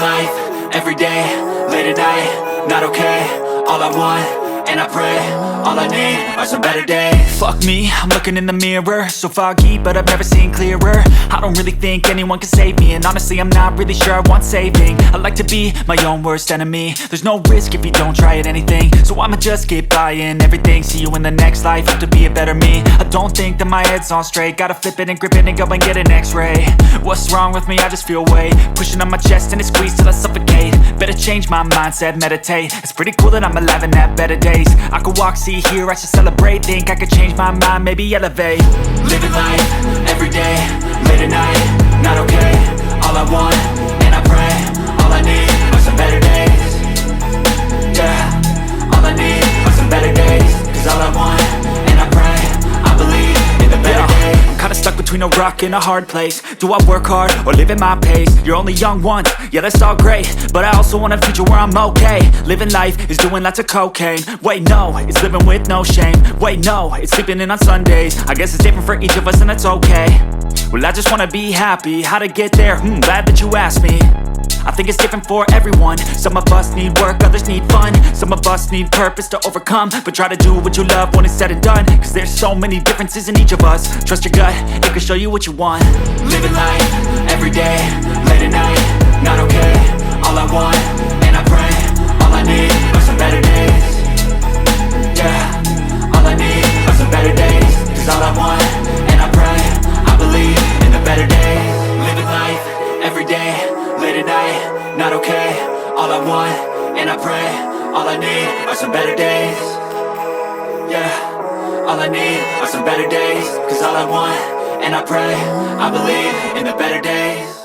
life, everyday, late at night, not okay. All I want, and I pray, all I need are some better days. Fuck me, I'm looking in the mirror, so foggy, but I've never seen clearer. I don't really think anyone can save me, and honestly I'm not really sure I want saving. I like to be my own worst enemy. There's no risk if you don't try at anything, so I'ma just keep buying everything. See you in the next life, have to be a better me. I don't think that my head's on straight, gotta flip it and grip it and go and get an x-ray. What's wrong with me? I just feel weight pushing on my chest and it squeezes till I suffocate. Better change my mindset, meditate. It's pretty cool that I'm alive and have better days. I could walk, see, hear, I should celebrate. Think I could change my mind, maybe elevate. Living life, everyday, late at night, not okay. All I want, and I pray, all I need are some better days. Yeah, all I need are some better days. Cause all I want, and I pray, I believe in the better days. I'm kinda stuck between a rock and a hard place. Do I work hard or live at my pace? You're only young once, yeah that's all great, but I also want a future where I'm okay. Living life is doing lots of cocaine. Wait no, it's living with no shame. Wait no, it's sleeping in on Sundays. I guess it's different for each of us and that's okay. Well I just wanna be happy, how to get there? Glad that you asked me. I think it's different for everyone. Some of us need work, others need fun. Some of us need purpose to overcome. But try to do what you love when it's said and done. Cause there's so many differences in each of us. Trust your gut, it can show you what you want. Living life, everyday, late at night, not okay. All I want, and I pray, all I need are some better days. Yeah, all I need are some better days. Cause all I want, and I pray, I believe in the better days. Living life, everyday, late at night, not okay. All I want, and I pray, all I need are some better days. Yeah, all I need are some better days. Cause all I want, and I pray, I believe in the better days.